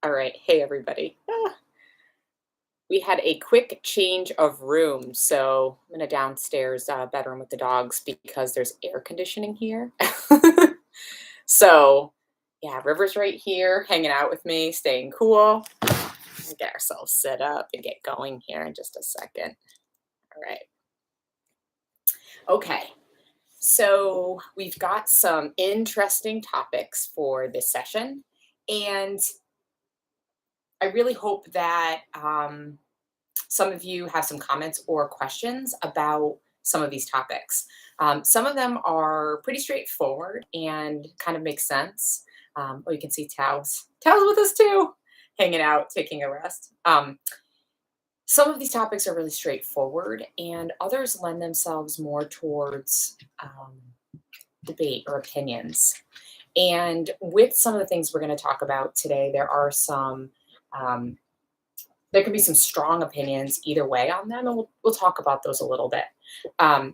All right. Hey, everybody. We had a quick change of room. So I'm in a downstairs bedroom with the dogs because there's air conditioning here. So, yeah, River's right here hanging out with me, staying cool. We'll get ourselves set up and get going here in just a second. All right. Okay. So we've got some interesting topics for this session. And I really hope that some of you have some comments or questions about some of these topics. Some of them are pretty straightforward and kind of make sense. Oh, you can see Tow's with us too, hanging out, taking a rest. Some of these topics are really straightforward, and others lend themselves more towards debate or opinions. And with some of the things we're going to talk about today, there are some um, there can be some strong opinions either way on them, and we'll talk about those a little bit. Um,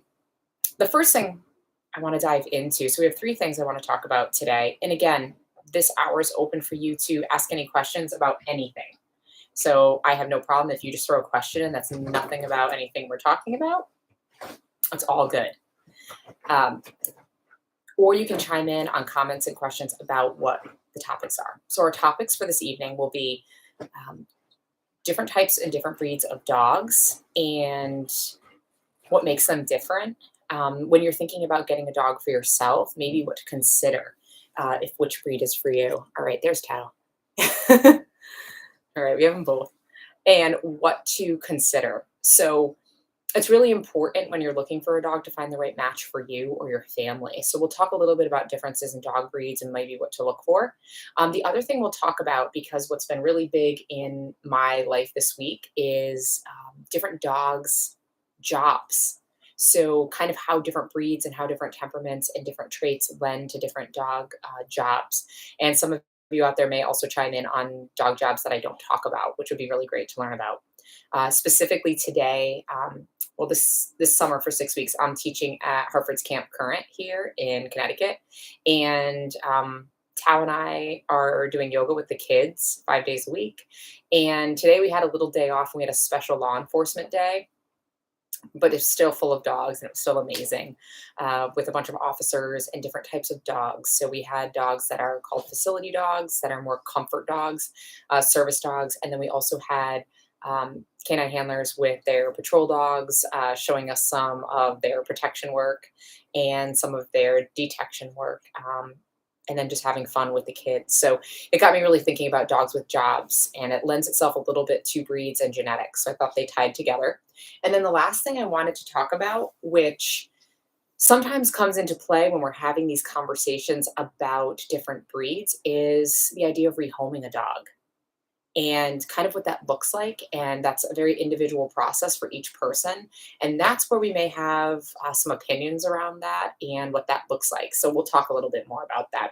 the first thing I want to dive into, so we have three things I want to talk about today. And again, this hour is open for you to ask any questions about anything. So I have no problem if you just throw a question in that's nothing about anything we're talking about. It's all good. Or you can chime in on comments and questions about what the topics are. So our topics for this evening will be different types and different breeds of dogs and what makes them different. When you're thinking about getting a dog for yourself, maybe what to consider if which breed is for you. All right, there's Tao. All right, we have them both. And what to consider. So it's really important when you're looking for a dog to find the right match for you or your family. So we'll talk a little bit about differences in dog breeds and maybe what to look for. The other thing we'll talk about, because what's been really big in my life this week is different dogs' jobs. So kind of how different breeds and how different temperaments and different traits lend to different dog jobs. And some of you out there may also chime in on dog jobs that I don't talk about, which would be really great to learn about. Specifically today, this summer for 6 weeks, I'm teaching at Hartford's Camp Current here in Connecticut, and Tao and I are doing yoga with the kids 5 days a week. And today we had a little day off, and we had a special law enforcement day, but it's still full of dogs, and it was still amazing with a bunch of officers and different types of dogs. So we had dogs that are called facility dogs, that are more comfort dogs, service dogs, and then we also had canine handlers with their patrol dogs, showing us some of their protection work and some of their detection work, and then just having fun with the kids. So it got me really thinking about dogs with jobs, and it lends itself a little bit to breeds and genetics. So I thought they tied together. And then the last thing I wanted to talk about, which sometimes comes into play when we're having these conversations about different breeds, is the idea of rehoming a dog and kind of what that looks like. And that's a very individual process for each person. And that's where we may have some opinions around that and what that looks like. So we'll talk a little bit more about that.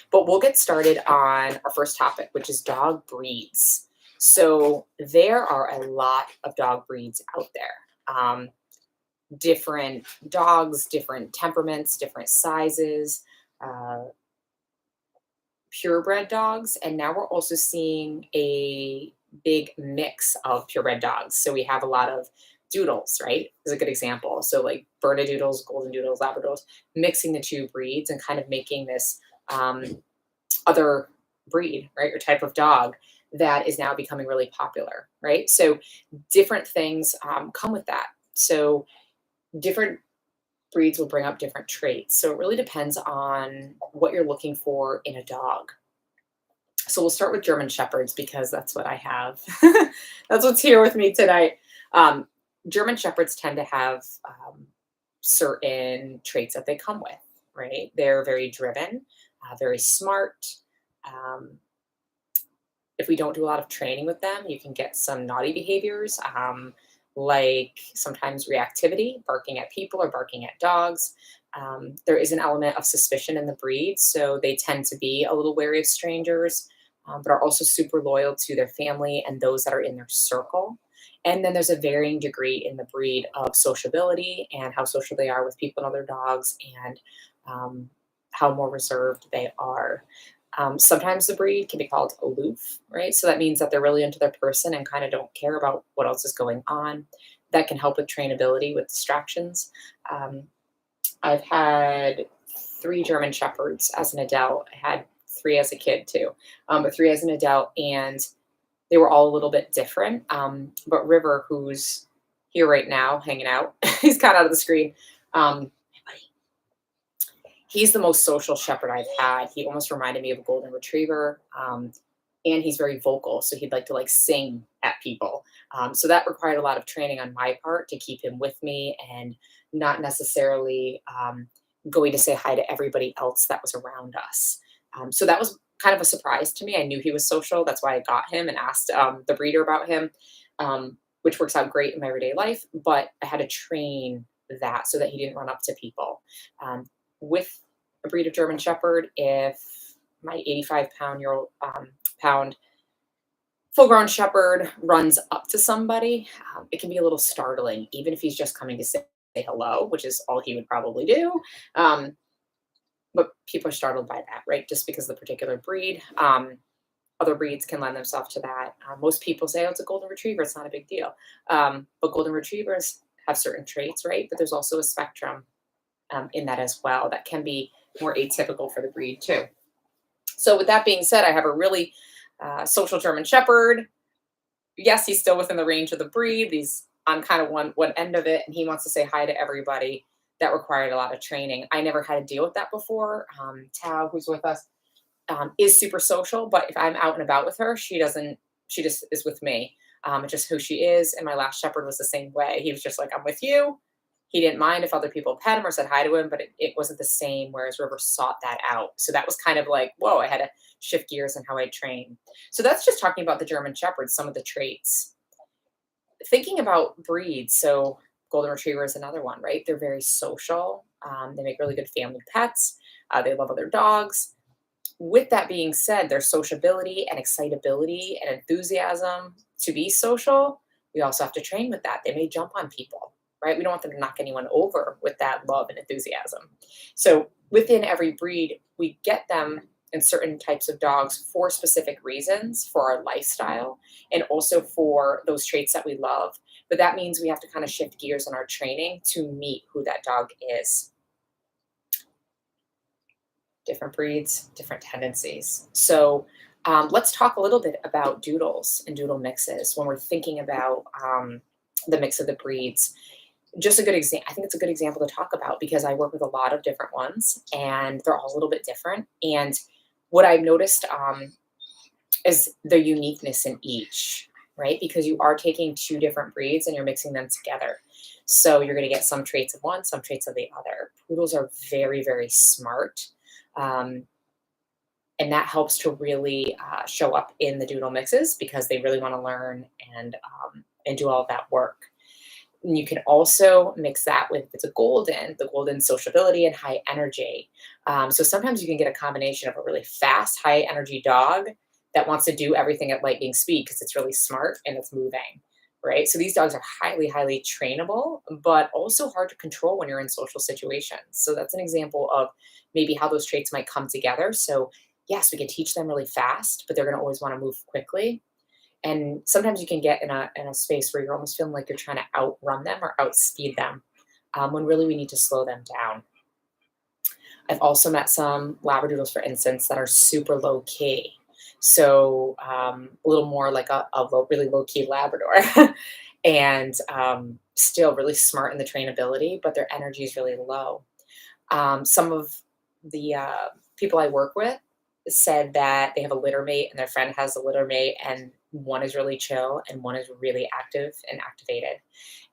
But we'll get started on our first topic, which is dog breeds. So there are a lot of dog breeds out there. Different dogs, different temperaments, different sizes. Purebred dogs, and now we're also seeing a big mix of purebred dogs. So we have a lot of doodles, right? Is a good example. So like Bernedoodles, Golden Doodles, Labradors, mixing the two breeds and kind of making this other breed, right, or type of dog that is now becoming really popular, right? So different things come with that. So different breeds will bring up different traits. So it really depends on what you're looking for in a dog. So we'll start with German Shepherds because that's what I have. That's what's here with me tonight. German Shepherds tend to have certain traits that they come with, right? They're very driven, very smart. If we don't do a lot of training with them, you can get some naughty behaviors, like sometimes reactivity, barking at people or barking at dogs. There is an element of suspicion in the breed, so they tend to be a little wary of strangers, but are also super loyal to their family and those that are in their circle. And then there's a varying degree in the breed of sociability and how social they are with people and other dogs, and how more reserved they are. Sometimes the breed can be called aloof, right? So that means that they're really into their person and kind of don't care about what else is going on. That can help with trainability with distractions. Um, I've had three German Shepherds as an adult. I had three as a kid too, but three as an adult, and they were all a little bit different. But River, who's here right now, hanging out, he's kind of out of the screen. Um, he's the most social shepherd I've had. He almost reminded me of a golden retriever. And he's very vocal, so he'd like to like sing at people. So that required a lot of training on my part to keep him with me and not necessarily going to say hi to everybody else that was around us. So that was kind of a surprise to me. I knew he was social. That's why I got him and asked the breeder about him, which works out great in my everyday life. But I had to train that so that he didn't run up to people. With a breed of German Shepherd, if my 85-pound full-grown shepherd runs up to somebody, it can be a little startling, even if he's just coming to say hello, which is all he would probably do. Um, but people are startled by that, right? Just because of the particular breed. Other breeds can lend themselves to that. Most people say, oh, it's a golden retriever. It's not a big deal. But golden retrievers have certain traits, right? But there's also a spectrum in that as well that can be more atypical for the breed too. So with that being said, I have a really social German Shepherd. Yes, he's still within the range of the breed. He's on kind of one end of it, and he wants to say hi to everybody. That required a lot of training. I never had to deal with that before. Tao, who's with us, is super social, but if I'm out and about with her, she doesn't. She just is with me. It's just who she is. And my last Shepherd was the same way. He was just like, I'm with you. He didn't mind if other people pet him or said hi to him, but it wasn't the same. Whereas River sought that out. So that was kind of like, whoa, I had to shift gears in how I train. So that's just talking about the German Shepherd, some of the traits. Thinking about breeds, so Golden Retriever is another one, right? They're very social. They make really good family pets. They love other dogs. With that being said, their sociability and excitability and enthusiasm to be social, we also have to train with that. They may jump on people, right? We don't want them to knock anyone over with that love and enthusiasm. So within every breed, we get them in certain types of dogs for specific reasons, for our lifestyle, and also for those traits that we love. But that means we have to kind of shift gears in our training to meet who that dog is. Different breeds, different tendencies. So let's talk a little bit about doodles and doodle mixes when we're thinking about the mix of the breeds. Just a good example. I think it's a good example to talk about because I work with a lot of different ones and they're all a little bit different. And what I've noticed is the uniqueness in each, right? Because you are taking two different breeds and you're mixing them together. So you're going to get some traits of one, some traits of the other. Poodles are very, very smart. Um, and that helps to really show up in the doodle mixes because they really want to learn and do all of that work. And you can also mix that with, if it's a golden, the golden sociability and high energy. So sometimes you can get a combination of a really fast, high energy dog that wants to do everything at lightning speed because it's really smart and it's moving, right? So these dogs are highly, highly trainable, but also hard to control when you're in social situations. So that's an example of maybe how those traits might come together. So yes, we can teach them really fast, but they're going to always want to move quickly. And sometimes you can get in a space where you're almost feeling like you're trying to outrun them or outspeed them, when really we need to slow them down. I've also met some Labradoodles, for instance, that are super low key. So a little more like a really low key Labrador, and still really smart in the trainability, but their energy is really low. Some of the people I work with said that they have a litter mate and their friend has a litter mate and one is really chill and one is really active and activated,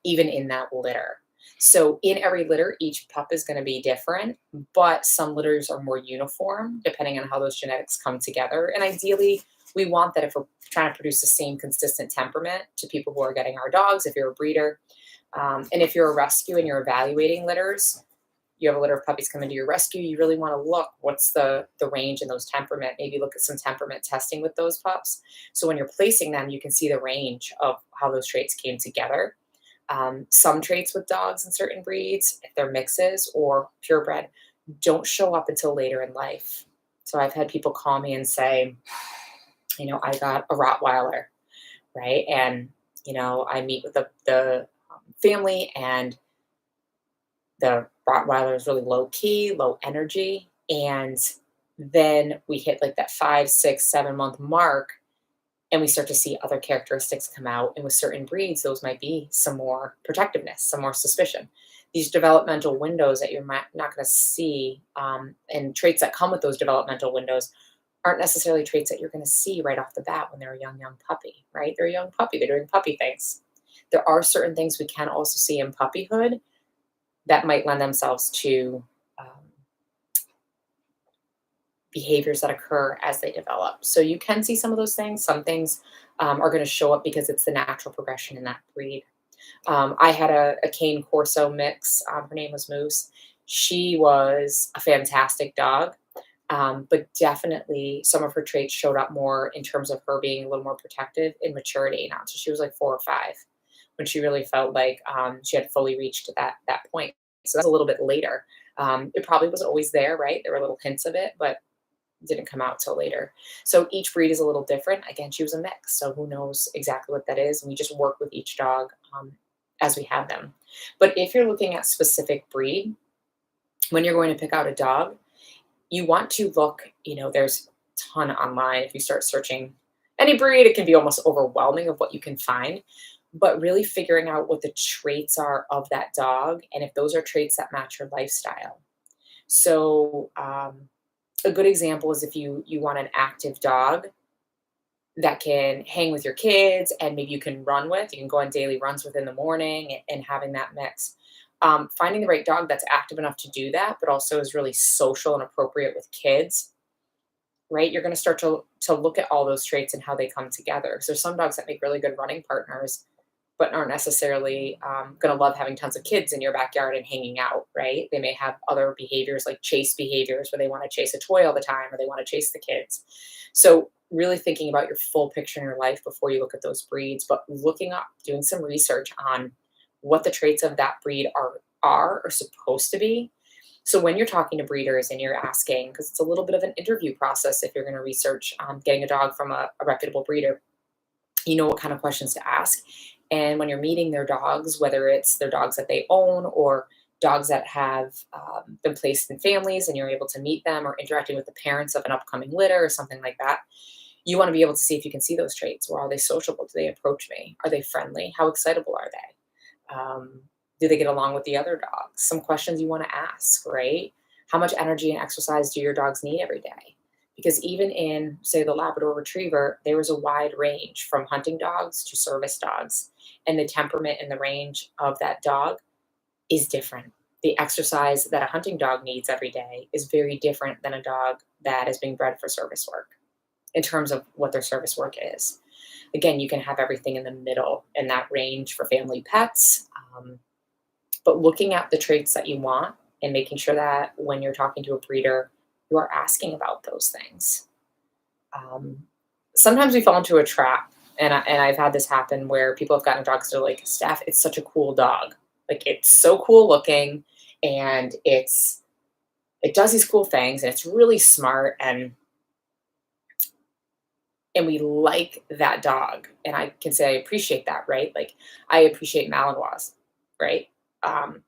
even in that litter. So in every litter, each pup is going to be different, but some litters are more uniform depending on how those genetics come together. And ideally, we want that if we're trying to produce the same consistent temperament to people who are getting our dogs, if you're a breeder. And if you're a rescue and you're evaluating litters, you have a litter of puppies come into your rescue, you really want to look what's the range in those temperament. Maybe look at some temperament testing with those pups. So when you're placing them, you can see the range of how those traits came together. Some traits with dogs in certain breeds, if they're mixes or purebred, don't show up until later in life. So I've had people call me and say, I got a Rottweiler, right? And, I meet with the family, and the Rottweiler is really low key, low energy. And then we hit like that 5, 6, 7 month mark, and we start to see other characteristics come out. And with certain breeds, those might be some more protectiveness, some more suspicion. These developmental windows that you're not going to see, and traits that come with those developmental windows aren't necessarily traits that you're going to see right off the bat when they're a young puppy, right? They're a young puppy, they're doing puppy things. There are certain things we can also see in puppyhood that might lend themselves to um, behaviors that occur as they develop. So you can see some of those things. Some things are going to show up because it's the natural progression in that breed. I had a cane corso mix. Her name was Moose. She was a fantastic dog, but definitely some of her traits showed up more in terms of her being a little more protective in maturity now. So she was like 4 or 5 when she really felt like she had fully reached that point. So that's a little bit later. It probably wasn't always there, right? There were little hints of it, but didn't come out till later. So each breed is a little different. Again, she was a mix, so who knows exactly what that is? And we just work with each dog as we have them. But if you're looking at specific breed, when you're going to pick out a dog, you want to look. There's a ton online. If you start searching any breed, it can be almost overwhelming of what you can find. But really figuring out what the traits are of that dog, and if those are traits that match your lifestyle. So a good example is if you want an active dog that can hang with your kids and maybe you can run with, you can go on daily runs with in the morning, and having that mix. Finding the right dog that's active enough to do that, but also is really social and appropriate with kids, right? You're going to start to look at all those traits and how they come together. So there's some dogs that make really good running partners, but aren't necessarily going to love having tons of kids in your backyard and hanging out, right? They may have other behaviors like chase behaviors where they want to chase a toy all the time or they want to chase the kids. So really thinking about your full picture in your life before you look at those breeds, but looking up, doing some research on what the traits of that breed are or supposed to be. So when you're talking to breeders and you're asking, because it's a little bit of an interview process if you're going to research getting a dog from a reputable breeder, you know what kind of questions to ask. And when you're meeting their dogs, whether it's their dogs that they own or dogs that have been placed in families and you're able to meet them or interacting with the parents of an upcoming litter or something like that, you want to be able to see if you can see those traits. Or are they sociable? Do they approach me? Are they friendly? How excitable are they? Do they get along with the other dogs? Some questions you want to ask, right? How much energy and exercise do your dogs need every day? Because even in, say, the Labrador Retriever, there is a wide range from hunting dogs to service dogs. And the temperament and the range of that dog is different. The exercise that a hunting dog needs every day is very different than a dog that is being bred for service work in terms of what their service work is. Again, you can have everything in the middle in that range for family pets, but looking at the traits that you want and making sure that when you're talking to a breeder, you are asking about those things. Um, Sometimes we fall into a trap, and I've had this happen where people have gotten a dog because they're like, Steph, it's such a cool dog. Like it's so cool looking, and it does these cool things, and it's really smart, and we like that dog. And I can say I appreciate that, right? Like I appreciate Malinois, right? Um,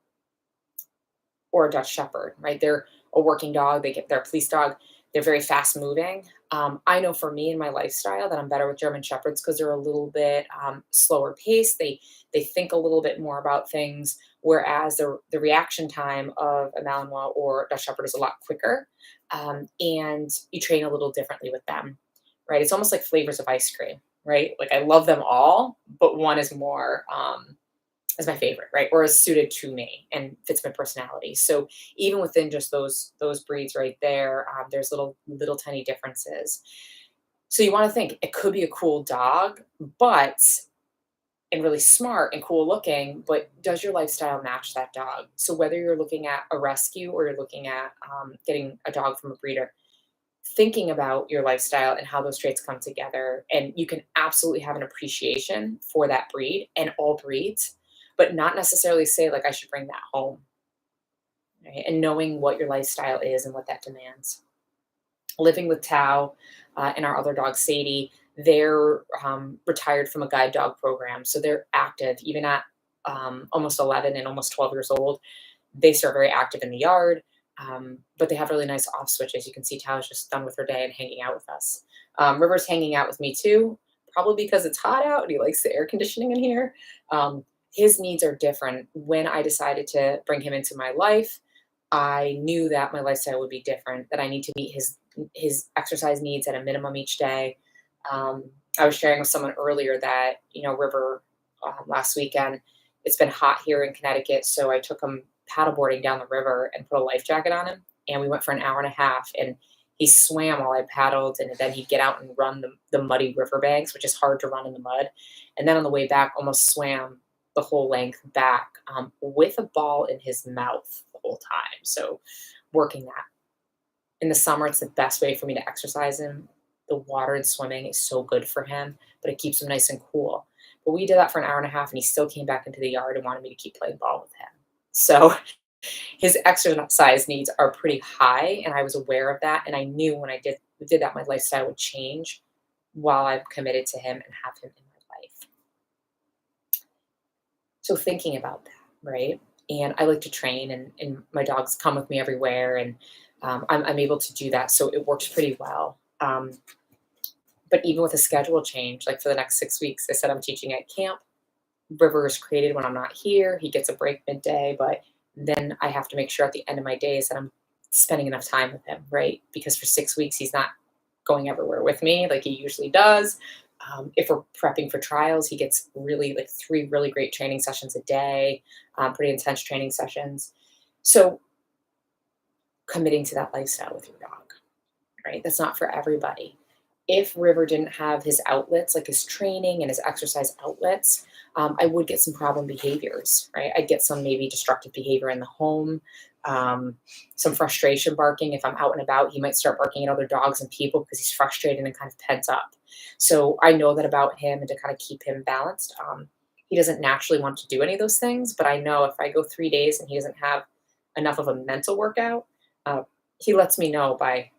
or a Dutch Shepherd, right? They're a working dog. They're a police dog. They're very fast moving. I know for me and my lifestyle that I'm better with German Shepherds because they're a little bit slower paced. They think a little bit more about things, whereas the reaction time of a Malinois or Dutch Shepherd is a lot quicker, and you train a little differently with them, right? It's almost like flavors of ice cream, right? Like I love them all, but one is more. Is my favorite, right? Or is suited to me and fits my personality. So even within just those breeds right there, there's little tiny differences. So you want to think it could be a cool dog, but and really smart and cool looking, but does your lifestyle match that dog? So whether you're looking at a rescue or you're looking at getting a dog from a breeder, thinking about your lifestyle and how those traits come together, and you can absolutely have an appreciation for that breed and all breeds, but not necessarily say like I should bring that home, right? And knowing what your lifestyle is and what that demands. living with Tao and our other dog, Sadie. They're retired from a guide dog program. So they're active, even at almost 11 and almost 12 years old. They start very active in the yard, but they have really nice off switches. You can see Tao's just done with her day and hanging out with us. River's hanging out with me too, probably because it's hot out and he likes the air conditioning in here. His needs are different. When I decided to bring him into my life, I knew that my lifestyle would be different, that I need to meet his exercise needs at a minimum each day. Um, I was sharing with someone earlier that, River last weekend, it's been hot here in Connecticut, so I took him paddleboarding down the river and put a life jacket on him, and we went for an hour and a half, and he swam while I paddled, and then he'd get out and run the muddy riverbanks, which is hard to run in the mud. And then on the way back, almost swam the whole length back with a ball in his mouth the whole time. So working that. In the summer, it's the best way for me to exercise him. The water and swimming is so good for him, but it keeps him nice and cool. But we did that for an hour and a half, and he still came back into the yard and wanted me to keep playing ball with him. So his exercise needs are pretty high, and I was aware of that. And I knew when I did that, my lifestyle would change while I'm committed to him and have him in my life. So thinking about that, right? And I like to train, and my dogs come with me everywhere, and I'm able to do that. So it works pretty well. But even with a schedule change, like for the next 6 weeks, I said I'm teaching at camp. River is created when I'm not here. He gets a break midday, but then I have to make sure at the end of my days that I'm spending enough time with him, right? Because for 6 weeks, he's not going everywhere with me like he usually does. If we're prepping for trials, he gets really like 3 really great training sessions a day, pretty intense training sessions. So committing to that lifestyle with your dog, right? That's not for everybody. If River didn't have his outlets, like his training and his exercise outlets, I would get some problem behaviors, right? I'd get some maybe destructive behavior in the home, some frustration barking. If I'm out and about, he might start barking at other dogs and people because he's frustrated and kind of pens up. So I know that about him, and to kind of keep him balanced. He doesn't naturally want to do any of those things, but I know if I go 3 days and he doesn't have enough of a mental workout, uh, he lets me know by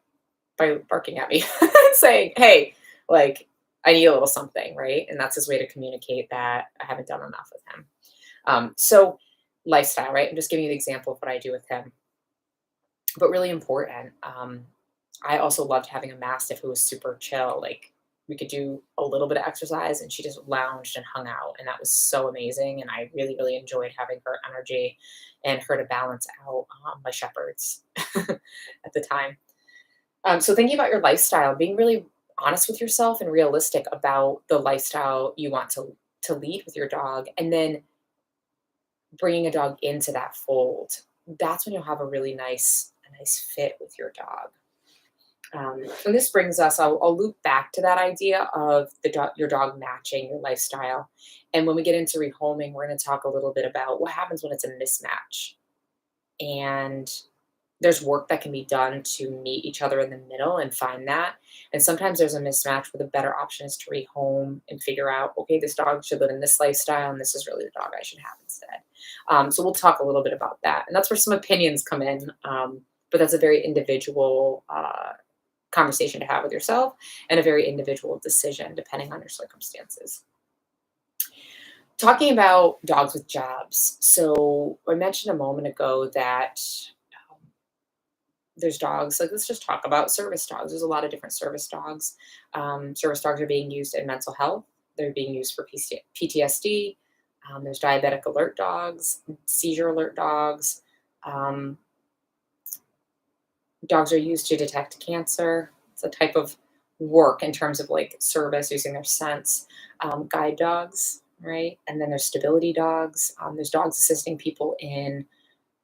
barking at me and saying, "Hey, like I need a little something," right? And that's his way to communicate that I haven't done enough with him. So lifestyle, right? I'm just giving you the example of what I do with him, but really important. I also loved having a mastiff who was super chill. Like we could do a little bit of exercise, and she just lounged and hung out, and that was so amazing. And I really, really enjoyed having her energy and her to balance out my shepherds at the time. So thinking about your lifestyle, being really honest with yourself and realistic about the lifestyle you want to lead with your dog, and then bringing a dog into that fold. That's when you'll have a nice fit with your dog. And this brings us. I'll loop back to that idea of your dog matching your lifestyle. And when we get into rehoming, we're going to talk a little bit about what happens when it's a mismatch. And there's work that can be done to meet each other in the middle and find that. And sometimes there's a mismatch where the better option is to rehome and figure out, okay, this dog should live in this lifestyle, and this is really the dog I should have instead. So we'll talk a little bit about that. And that's where some opinions come in. But that's a very individual conversation to have with yourself, and a very individual decision depending on your circumstances. Talking about dogs with jobs. So I mentioned a moment ago that there's dogs, like, let's just talk about service dogs. There's a lot of different service dogs. Service dogs are being used in mental health. They're being used for PTSD. There's diabetic alert dogs, seizure alert dogs. Um, Dogs are used to detect cancer. It's a type of work in terms of like service using their sense. Guide dogs, right? And then there's stability dogs. There's dogs assisting people in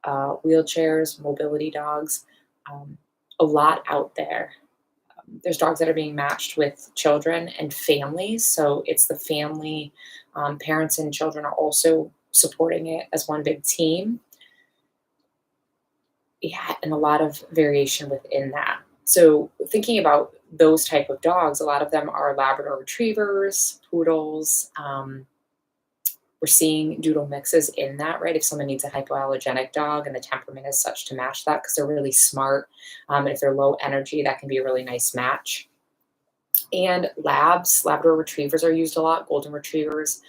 wheelchairs, mobility dogs. Um, a lot out there. There's dogs that are being matched with children and families. So it's the family, parents and children are also supporting it as one big team. Yeah, and a lot of variation within that. So thinking about those type of dogs, a lot of them are Labrador retrievers, poodles, We're seeing doodle mixes in that, right? If someone needs a hypoallergenic dog and the temperament is such to match that because they're really smart, and if they're low energy, that can be a really nice match. And Labrador retrievers are used a lot, golden retrievers.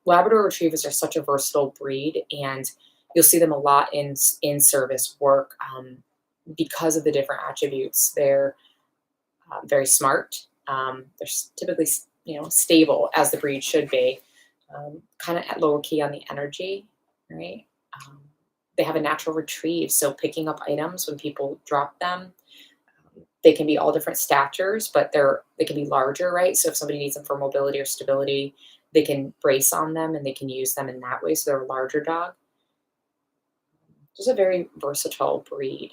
Labrador retrievers are such a versatile breed, and you'll see them a lot in service work because of the different attributes. They're very smart. They're typically, stable as the breed should be. Kind of at lower key on the energy, right? Um, they have a natural retrieve, so picking up items when people drop them. They can be all different statures, but they can be larger, right? So if somebody needs them for mobility or stability, they can brace on them and they can use them in that way. So they're a larger dog. Just a very versatile breed.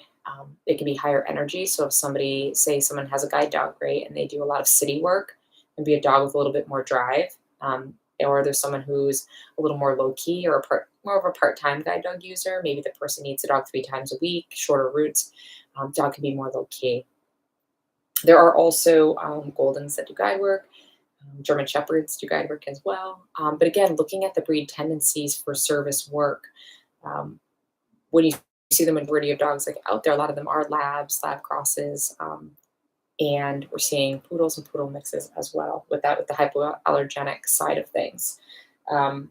They can be higher energy. So if someone has a guide dog, right, and they do a lot of city work, and be a dog with a little bit more drive. Or there's someone who's a little more low key or more of a part-time guide dog user. Maybe the person needs a dog 3 times a week, shorter routes. Dog can be more low key. There are also Goldens that do guide work. German Shepherds do guide work as well. But again, looking at the breed tendencies for service work, when you see the majority of dogs like out there, a lot of them are lab crosses, and we're seeing poodles and poodle mixes as well with the hypoallergenic side of things. Um,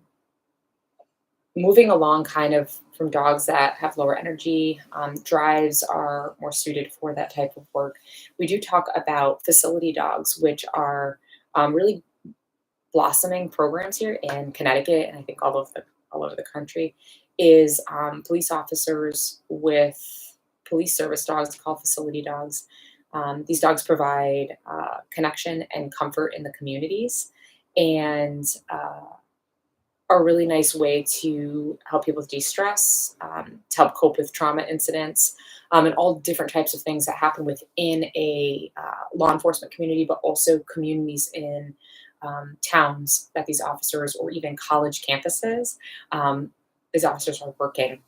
Moving along kind of from dogs that have lower energy, drives are more suited for that type of work. We do talk about facility dogs, which are really blossoming programs here in Connecticut, and I think all over the country, is police officers with police service dogs called facility dogs. These dogs provide connection and comfort in the communities, and are a really nice way to help people de-stress, to help cope with trauma incidents, and all different types of things that happen within a law enforcement community, but also communities in towns that these officers or even college campuses, these officers are working.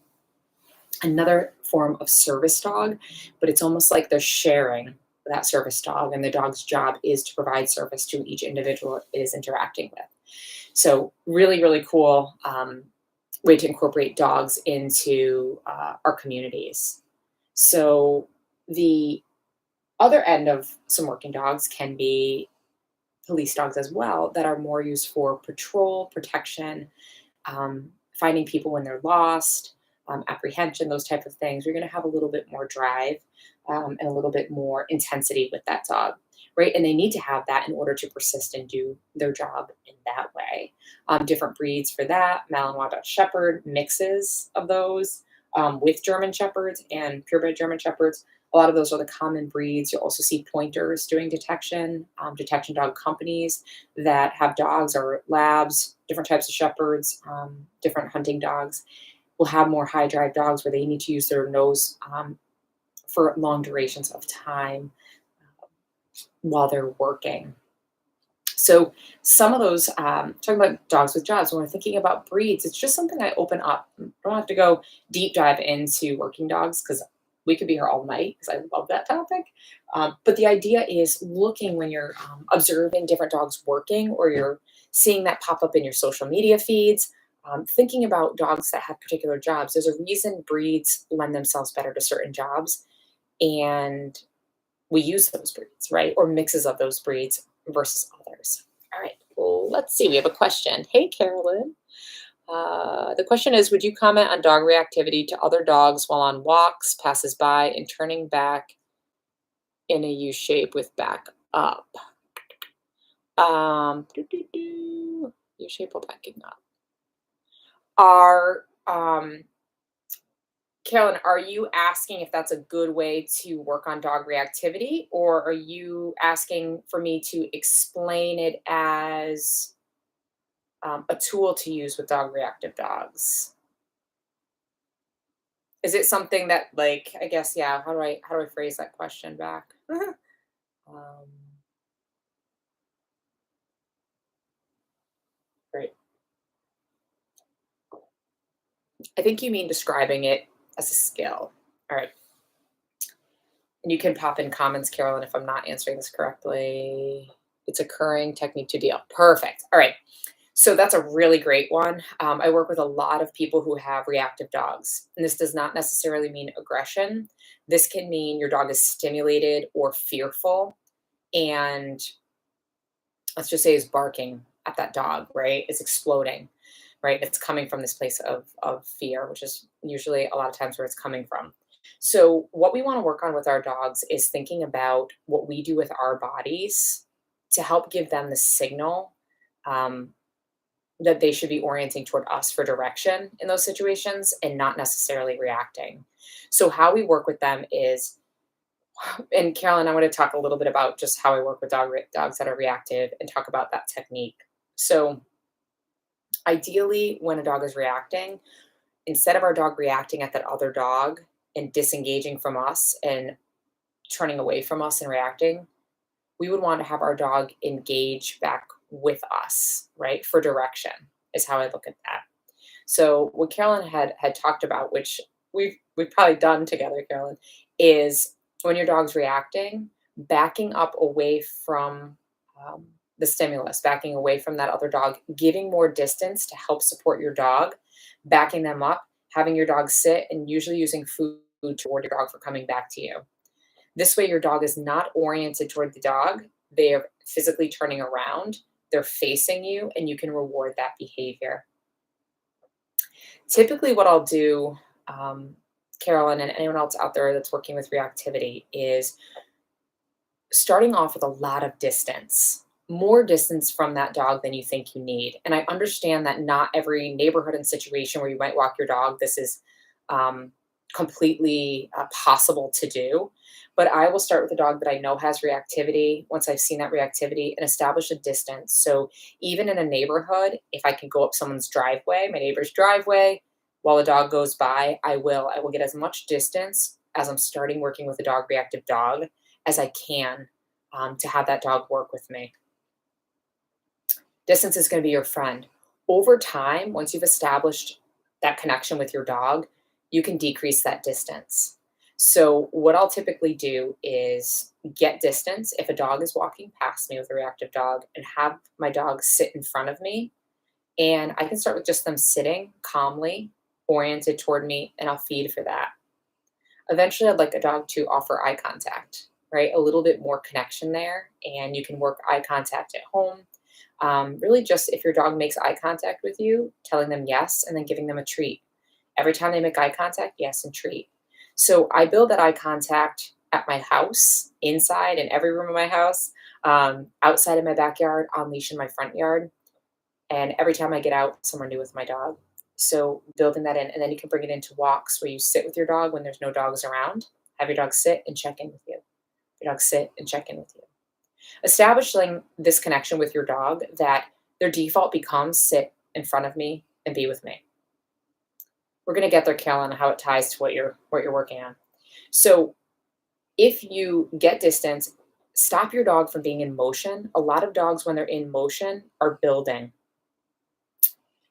Another form of service dog, but it's almost like they're sharing that service dog, and the dog's job is to provide service to each individual it is interacting with. So really, really cool way to incorporate dogs into our communities. So the other end of some working dogs can be police dogs as well that are more used for patrol, protection, finding people when they're lost, apprehension, those type of things. You're going to have a little bit more drive and a little bit more intensity with that dog, right? And they need to have that in order to persist and do their job in that way. Different breeds for that: Malinois Dutch Shepherd, mixes of those with German Shepherds and purebred German Shepherds. A lot of those are the common breeds. You'll also see pointers doing detection, detection dog companies that have dogs or labs, different types of shepherds, different hunting dogs will have more high drive dogs where they need to use their nose for long durations of time while they're working. So some of those, talking about dogs with jobs, when we're thinking about breeds, it's just something I open up. I don't have to go deep dive into working dogs because we could be here all night because I love that topic. But the idea is looking when you're observing different dogs working, or you're seeing that pop up in your social media feeds, thinking about dogs that have particular jobs. There's a reason breeds lend themselves better to certain jobs, and we use those breeds, right? Or mixes of those breeds versus others. All right, well, let's see. We have a question. Hey, Carolyn. The question is, would you comment on dog reactivity to other dogs while on walks, passes by, and turning back in a U shape with back up? U shape while backing up. Are Carolyn, are you asking if that's a good way to work on dog reactivity, or are you asking for me to explain it as a tool to use with dog reactive dogs? Is it something that, like, I guess, yeah, how do I phrase that question back? um, Great. I think you mean describing it as a skill. All right. And you can pop in comments, Carolyn, if I'm not answering this correctly. It's occurring technique to deal. Perfect. All right. So that's a really great one. I work with a lot of people who have reactive dogs, and this does not necessarily mean aggression. This can mean your dog is stimulated or fearful, and let's just say is barking at that dog, right? It's exploding, right? It's coming from this place of fear, which is usually a lot of times where it's coming from. So, what we want to work on with our dogs is thinking about what we do with our bodies to help give them the signal um, that they should be orienting toward us for direction in those situations and not necessarily reacting. So, how we work with them is, and Carolyn, I want to talk a little bit about just how I work with dogs that are reactive and talk about that technique. So, ideally, when a dog is reacting, instead of our dog reacting at that other dog and disengaging from us and turning away from us and reacting, we would want to have our dog engage back with us, right? For direction is how I look at that. So what Carolyn had talked about, which we've probably done together, Carolyn, is when your dog's reacting, backing up away from the stimulus, backing away from that other dog, giving more distance to help support your dog, backing them up, having your dog sit, and usually using food toward your dog for coming back to you. This way, your dog is not oriented toward the dog. They are physically turning around. They're facing you, and you can reward that behavior. Typically, what I'll do, Carolyn, and anyone else out there that's working with reactivity, is starting off with a lot of distance, more distance from that dog than you think you need. And I understand that not every neighborhood and situation where you might walk your dog, this is um, completely possible to do. But I will start with a dog that I know has reactivity. Once I've seen that reactivity, and establish a distance. So even in a neighborhood, if I can go up someone's driveway, my neighbor's driveway, while the dog goes by, I will. I will get as much distance as I'm starting working with a dog reactive dog as I can to have that dog work with me. Distance is going to be your friend. Over time, once you've established that connection with your dog, you can decrease that distance. So, what I'll typically do is get distance if a dog is walking past me with a reactive dog and have my dog sit in front of me. And I can start with just them sitting calmly, oriented toward me, and I'll feed for that. Eventually, I'd like a dog to offer eye contact, right? A little bit more connection there, and you can work eye contact at home. Really, just if your dog makes eye contact with you, telling them yes, and then giving them a treat. Every time they make eye contact, yes, and treat. So I build that eye contact at my house, inside in every room of my house, outside in my backyard, on leash in my front yard, and every time I get out somewhere new with my dog. So building that in, and then you can bring it into walks where you sit with your dog when there's no dogs around. Have your dog sit and check in with you. Your dog sit and check in with you. Establishing this connection with your dog that their default becomes sit in front of me and be with me. We're going to get there, Carolyn, how it ties to what you're working on. So if you get distance, stop your dog from being in motion. A lot of dogs, when they're in motion, are building.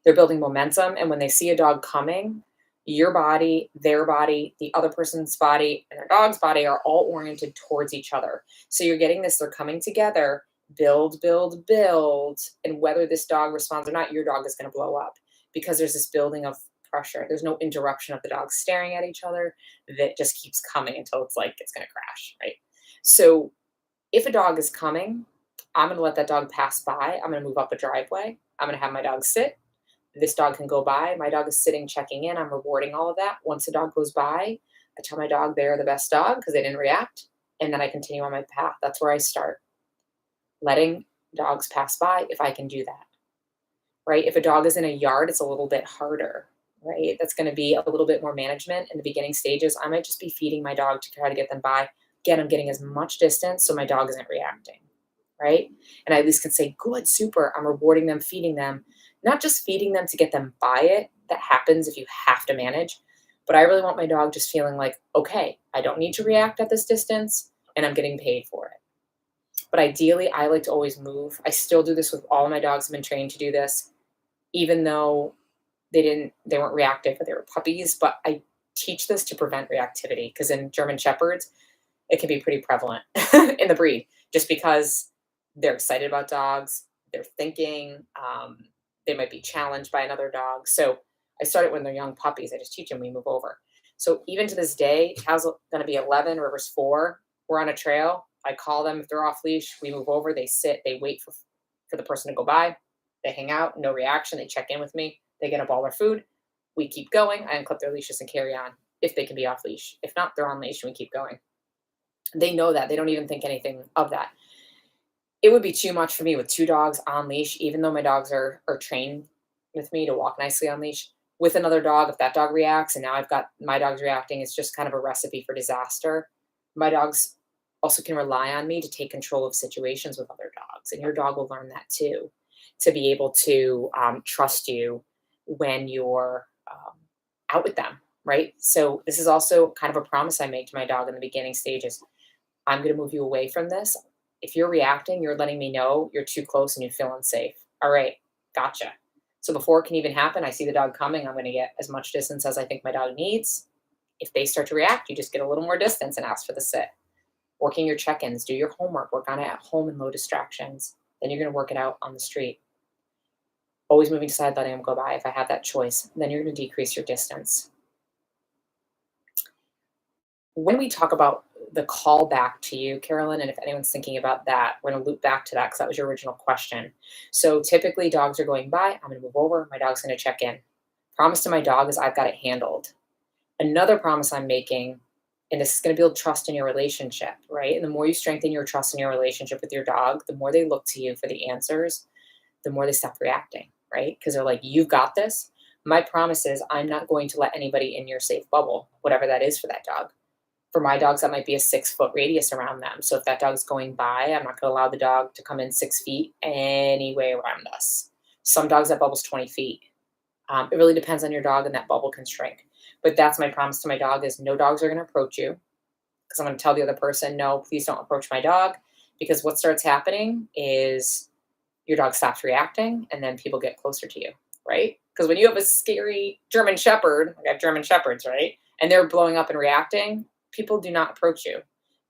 They're building momentum. And when they see a dog coming, your body, their body, the other person's body, and their dog's body are all oriented towards each other. So you're getting this, they're coming together, build, build, build. And whether this dog responds or not, your dog is going to blow up because there's this building of pressure. There's no interruption of the dogs staring at each other that just keeps coming until it's like it's going to crash, right? So if a dog is coming, I'm going to let that dog pass by. I'm going to move up a driveway. I'm going to have my dog sit. This dog can go by. My dog is sitting, checking in. I'm rewarding all of that. Once the dog goes by, I tell my dog they're the best dog because they didn't react. And then I continue on my path. That's where I start. Letting dogs pass by if I can do that, right? If a dog is in a yard, it's a little bit harder, right? That's going to be a little bit more management in the beginning stages. I might just be feeding my dog to try to get them by. Again, I'm getting as much distance so my dog isn't reacting, right? And I at least can say, good, super. I'm rewarding them, feeding them, not just feeding them to get them by it. That happens if you have to manage. But I really want my dog just feeling like, okay, I don't need to react at this distance and I'm getting paid for it. But ideally, I like to always move. I still do this with all of my dogs. I've been trained to do this, even though they weren't reactive, but they were puppies. But I teach this to prevent reactivity because in German Shepherds, it can be pretty prevalent in the breed just because they're excited about dogs. They're thinking. They might be challenged by another dog. So I started when they're young puppies. I just teach them, we move over. So even to this day, Tao's going to be 11, River's 4. We're on a trail. I call them if they're off leash. We move over. They sit. They wait for the person to go by. They hang out. No reaction. They check in with me. They get up all their food. We keep going. I unclip their leashes and carry on if they can be off leash. If not, they're on leash and we keep going. They know that. They don't even think anything of that. It would be too much for me with 2 dogs on leash, even though my dogs are trained with me to walk nicely on leash. With another dog, if that dog reacts and now I've got my dogs reacting, it's just kind of a recipe for disaster. My dogs also can rely on me to take control of situations with other dogs, and your dog will learn that too, to be able to trust you when you're out with them, right? So this is also kind of a promise I make to my dog in the beginning stages. I'm going to move you away from this. If you're reacting, you're letting me know you're too close and you feel unsafe. All right, gotcha. So before it can even happen, I see the dog coming. I'm going to get as much distance as I think my dog needs. If they start to react, you just get a little more distance and ask for the sit. Working your check-ins, do your homework, work on it at home and low distractions. Then you're going to work it out on the street. Always moving aside, letting them go by if I have that choice. Then you're going to decrease your distance. When we talk about the call back to you, Carolyn, and if anyone's thinking about that, we're going to loop back to that because that was your original question. So typically dogs are going by, I'm going to move over, my dog's going to check in. Promise to my dog is I've got it handled. Another promise I'm making, and this is going to build trust in your relationship, right? And the more you strengthen your trust in your relationship with your dog, the more they look to you for the answers, the more they stop reacting, right? Because they're like, you've got this. My promise is I'm not going to let anybody in your safe bubble, whatever that is for that dog. For my dogs, that might be a 6-foot radius around them. So if that dog's going by, I'm not going to allow the dog to come in 6 feet anyway around us. Some dogs, that bubble's 20 feet. It really depends on your dog, and that bubble can shrink. But that's my promise to my dog is no dogs are going to approach you, because I'm going to tell the other person, no, please don't approach my dog, because what starts happening is your dog stops reacting and then people get closer to you, right? Because when you have a scary German Shepherd, I got German Shepherds, right? And they're blowing up and reacting, people do not approach you.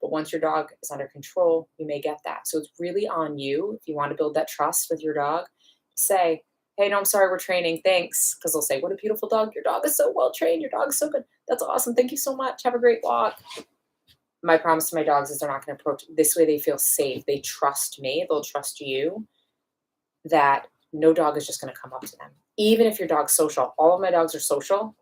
But once your dog is under control, you may get that. So it's really on you, if you want to build that trust with your dog, to say, hey, no, I'm sorry, we're training, thanks. Because they'll say, what a beautiful dog. Your dog is so well trained. Your dog is so good. That's awesome. Thank you so much. Have a great walk. My promise to my dogs is they're not going to approach. This way they feel safe. They trust me. They'll trust you, that no dog is just going to come up to them. Even if your dog's social, all of my dogs are social,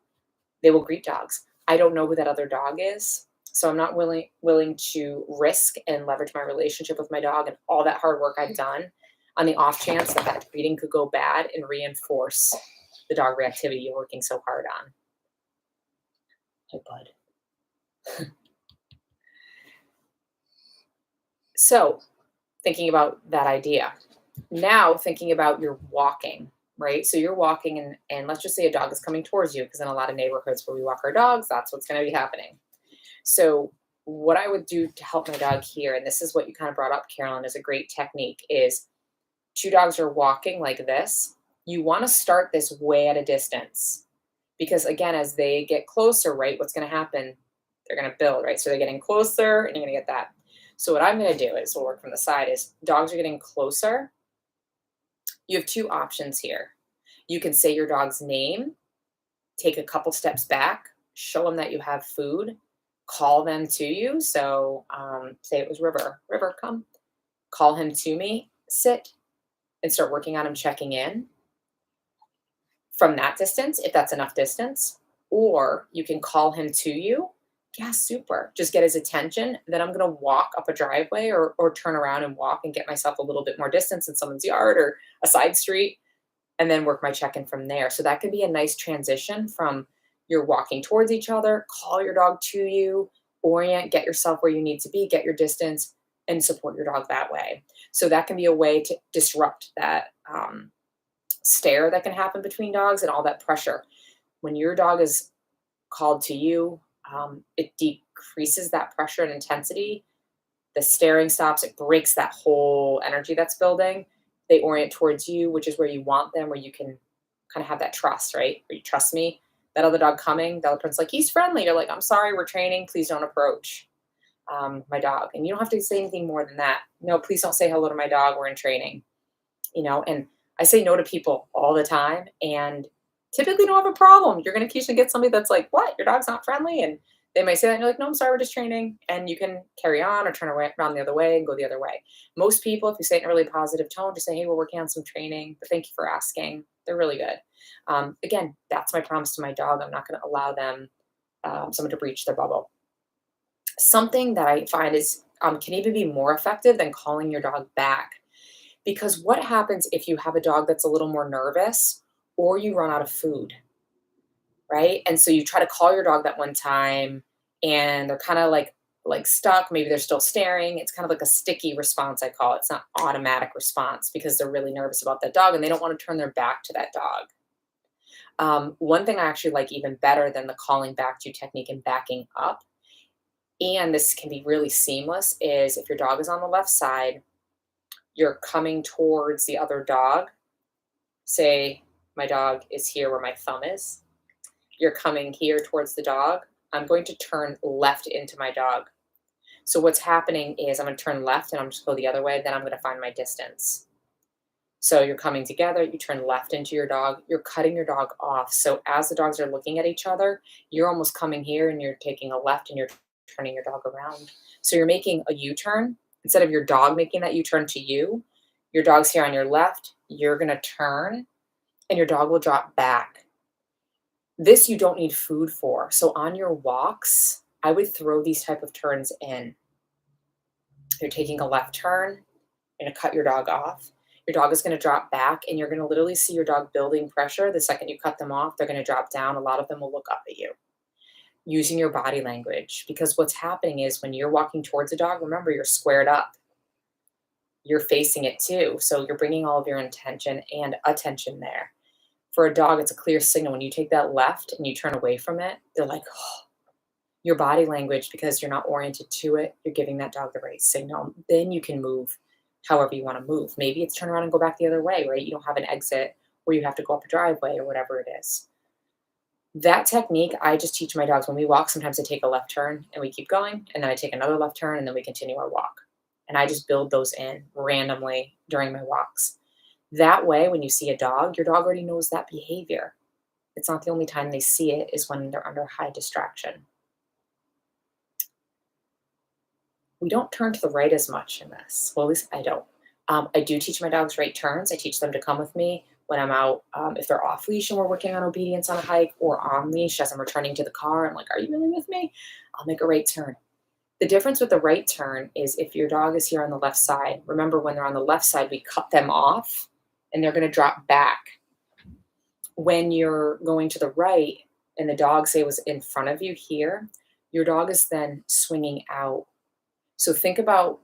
they will greet dogs. I don't know who that other dog is. So I'm not willing to risk and leverage my relationship with my dog and all that hard work I've done on the off chance that that greeting could go bad and reinforce the dog reactivity you're working so hard on. Hey, bud. So thinking about that idea. Now thinking about your walking, right? So you're walking and let's just say a dog is coming towards you, because in a lot of neighborhoods where we walk our dogs, that's what's going to be happening. So what I would do to help my dog here, and this is what you kind of brought up, Carolyn, is a great technique, is 2 dogs are walking like this. You want to start this way at a distance, because again, as they get closer, right, what's going to happen? They're going to build, right? So they're getting closer and you're going to get that. So what I'm going to do is, we'll work from the side, is dogs are getting closer. You have 2 options here. You can say your dog's name, take a couple steps back, show them that you have food, call them to you. So say it was River. River, come. Call him to me, sit, and start working on him checking in from that distance, if that's enough distance. Or you can call him to you. Yeah, super. Just get his attention. Then I'm going to walk up a driveway or turn around and walk and get myself a little bit more distance in someone's yard or a side street, and then work my check-in from there. So that could be a nice transition from you're walking towards each other, call your dog to you, orient, get yourself where you need to be, get your distance, and support your dog that way. So that can be a way to disrupt that stare that can happen between dogs and all that pressure. When your dog is called to you, it decreases that pressure and intensity. The staring stops. It breaks that whole energy that's building. They orient towards you, which is where you want them, where you can kind of have that trust, right? Where you trust me. That other dog coming, the other person's like, he's friendly. You're like, I'm sorry, we're training. Please don't approach my dog. And you don't have to say anything more than that. No, please don't say hello to my dog. We're in training. And I say no to people all the time and typically don't have a problem. You're going to occasionally get somebody that's like, what? Your dog's not friendly? And they might say that and you're like, no, I'm sorry, we're just training. And you can carry on or turn around the other way and go the other way. Most people, if you say it in a really positive tone, just say, hey, we're working on some training, but thank you for asking. They're really good. Again, that's my promise to my dog. I'm not going to allow them, someone to breach their bubble. Something that I find is can even be more effective than calling your dog back. Because what happens if you have a dog that's a little more nervous or you run out of food, right? And so you try to call your dog that one time and they're kind of like stuck, maybe they're still staring. It's kind of like a sticky response, I call it. It's not automatic response because they're really nervous about that dog and they don't want to turn their back to that dog. One thing I actually like even better than the calling back to technique and backing up, and this can be really seamless, is if your dog is on the left side, you're coming towards the other dog. Say, my dog is here where my thumb is. You're coming here towards the dog. I'm going to turn left into my dog. So what's happening is I'm going to turn left and I'm just go the other way. Then I'm going to find my distance. So you're coming together, you turn left into your dog, you're cutting your dog off. So as the dogs are looking at each other, you're almost coming here and you're taking a left and you're turning your dog around. So you're making a U-turn. Instead of your dog making that U-turn to you, your dog's here on your left, you're going to turn and your dog will drop back. This you don't need food for. So on your walks, I would throw these type of turns in. You're taking a left turn, you're going to cut your dog off. Your dog is going to drop back and you're going to literally see your dog building pressure. The second you cut them off, they're going to drop down. A lot of them will look up at you. Using your body language, because what's happening is when you're walking towards a dog, remember you're squared up. You're facing it too. So you're bringing all of your intention and attention there. For a dog, it's a clear signal. When you take that left and you turn away from it, they're like, oh, your body language, because you're not oriented to it, you're giving that dog the right signal. Then you can move however you want to move. Maybe it's turn around and go back the other way, right? You don't have an exit where you have to go up a driveway or whatever it is. That technique, I just teach my dogs when we walk. Sometimes I take a left turn and we keep going, and then I take another left turn and then we continue our walk. And I just build those in randomly during my walks. That way, when you see a dog, your dog already knows that behavior. It's not the only time they see it is when they're under high distraction. We don't turn to the right as much in this. Well, at least I don't. I do teach my dogs right turns. I teach them to come with me when I'm out. If they're off leash and we're working on obedience on a hike, or on leash as I'm returning to the car, I'm like, are you really with me? I'll make a right turn. The difference with the right turn is if your dog is here on the left side, remember when they're on the left side, we cut them off and they're going to drop back. When you're going to the right and the dog, say, was in front of you here, your dog is then swinging out. So think about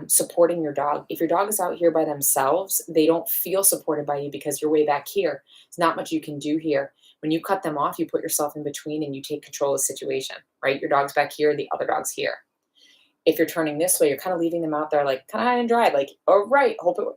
supporting your dog. If your dog is out here by themselves, they don't feel supported by you because you're way back here. There's not much you can do here. When you cut them off, you put yourself in between and you take control of the situation, right? Your dog's back here, the other dog's here. If you're turning this way, you're kind of leaving them out there like kind of high and dry, like, all right, hope it,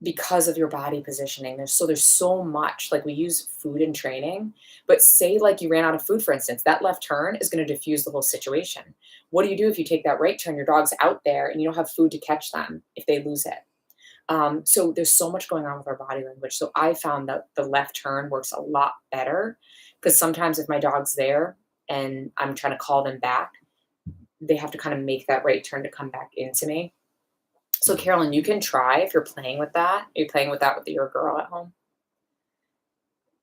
because of your body positioning. There's so much, like we use food in training, but say like you ran out of food, for instance, that left turn is going to diffuse the whole situation. What do you do if you take that right turn? Your dog's out there and you don't have food to catch them if they lose it. So there's so much going on with our body language. So I found that the left turn works a lot better, because sometimes if my dog's there and I'm trying to call them back, they have to kind of make that right turn to come back into me. So Carolyn, you can try if you're playing with that. Are you playing with that with your girl at home?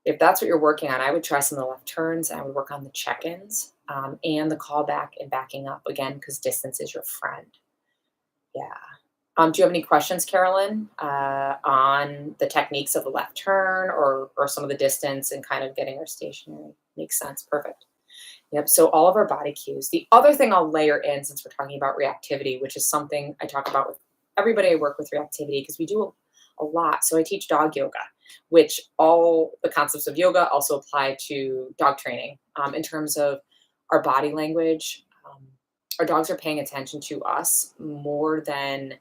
If that's what you're working on, I would try some of the left turns. And I would work on the check-ins and the call back and backing up, again, because distance is your friend. Yeah. Do you have any questions, Carolyn, on the techniques of the left turn or some of the distance and kind of getting her stationary? Makes sense. Perfect. Yep. So all of our body cues. The other thing I'll layer in, since we're talking about reactivity, which is something I talk about with everybody I work with, reactivity, because we do a lot. So I teach dog yoga, which all the concepts of yoga also apply to dog training. In terms of our body language, our dogs are paying attention to us more than